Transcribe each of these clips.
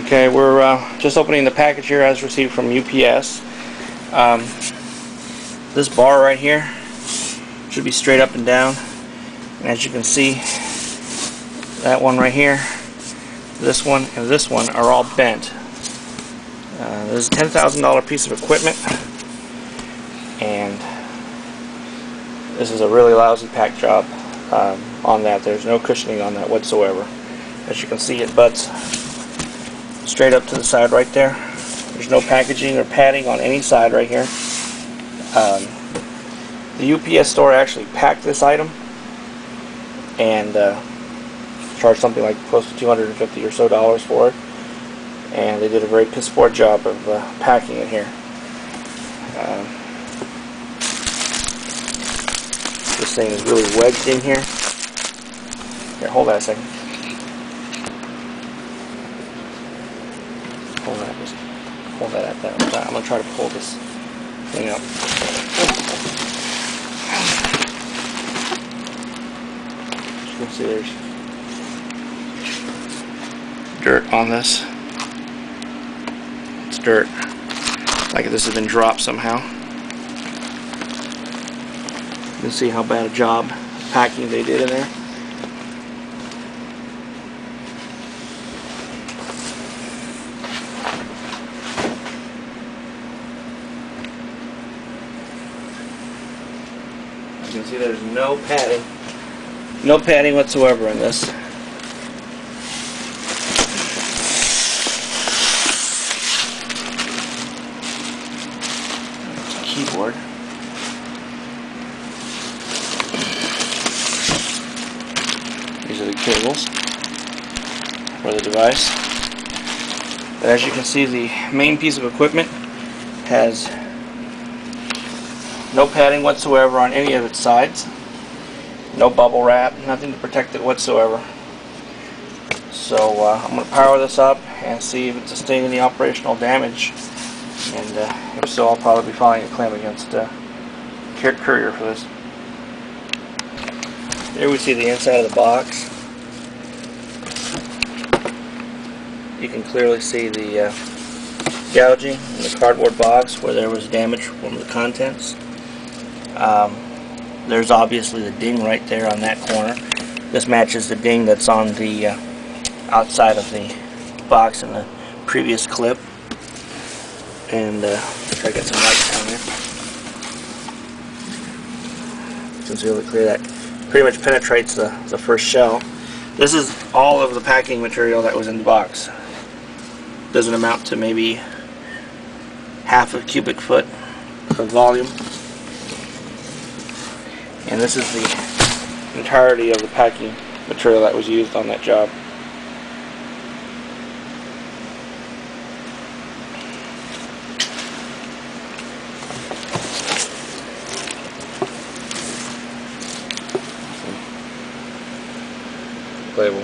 Okay, we're just opening the package here as received from UPS. This bar right here should be straight up and down, and as you can see, that one right here, this one, and this one are all bent. This is a $10,000 piece of equipment, and this is a really lousy pack job on that. There's no cushioning on that whatsoever. As you can see, it butts straight up to the side right there. There's no packaging or padding on any side right here. The UPS store actually packed this item and charged something like close to $250 or so for it, and they did a very piss poor job of packing it here. This thing is really wedged in here. Here, hold that a second. Hold that at that. I'm going to try to pull this thing up. As you can see, there's dirt on this. It's dirt. Like this has been dropped somehow. You can see how bad a job packing they did in there. You can see there's no padding whatsoever in this. Keyboard. These are the cables for the device. But as you can see, the main piece of equipment has no padding whatsoever on any of its sides. No bubble wrap, nothing to protect it whatsoever. So I'm going to power this up and see if it sustained any operational damage. And if so, I'll probably be filing a claim against Courier for this. Here we see the inside of the box. You can clearly see the gouging in the cardboard box where there was damage from the contents. There's obviously the ding right there on that corner. This matches the ding that's on the outside of the box in the previous clip. And try to get some light down there. You can see really clear that pretty much penetrates the first shell. This is all of the packing material that was in the box. Doesn't amount to maybe half a cubic foot of volume. And this is the entirety of the packing material that was used on that job. Label.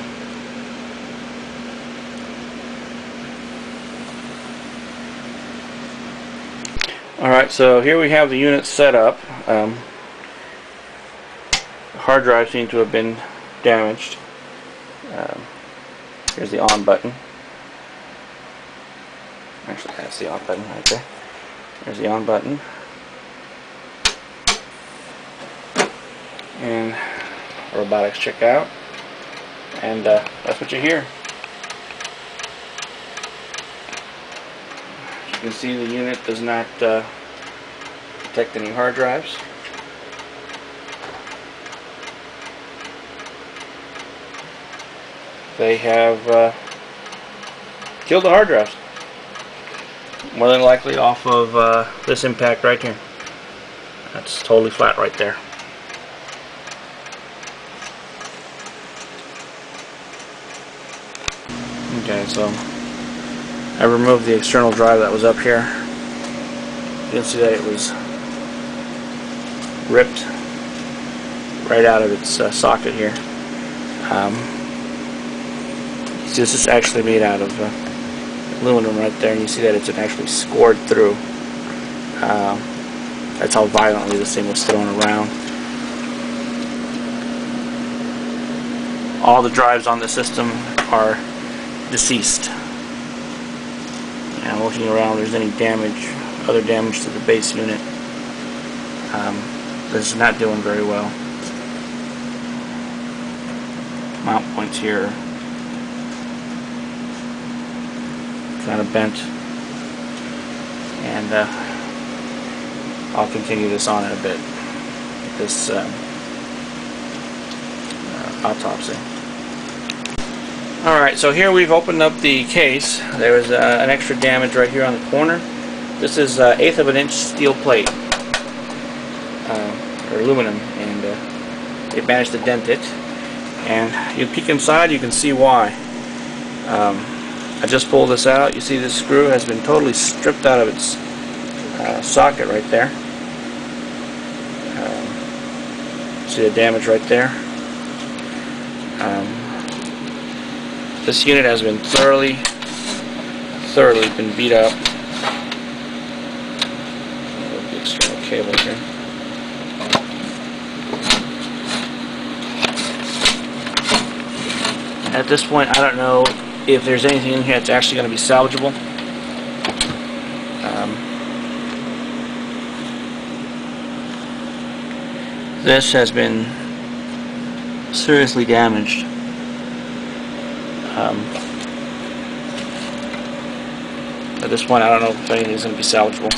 Alright, so here we have the unit set up. The hard drive seemed to have been damaged. Here's the on button. Actually, that's the off button right there. There's the on button. And robotics check out. And that's what you hear. As you can see, the unit does not protect any hard drives. They have killed the hard drives. More than likely off of this impact right here. That's totally flat right there. Okay, so I removed the external drive that was up here. You can see that it was ripped right out of its socket here. This is actually made out of aluminum right there, and you see that it's actually scored through. That's how violently this thing was thrown around. All the drives on the system are deceased. And I'm looking around if there's any damage, other damage to the base unit. This is not doing very well. Mount points here kind of bent, and I'll continue this on in a bit, this autopsy. Alright, so here we've opened up the case. There was an extra damage right here on the corner. This is 1/8 of an inch steel plate, or aluminum, and they managed to dent it. And you peek inside, you can see why. I just pulled this out. You see this screw has been totally stripped out of its socket right there. See the damage right there. This unit has been thoroughly been beat up. The external cable here. At this point, I don't know if there's anything in here that's actually going to be salvageable. This has been seriously damaged. At this point, I don't know if anything's going to be salvageable.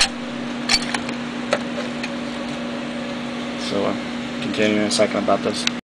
So, continue in a second about this.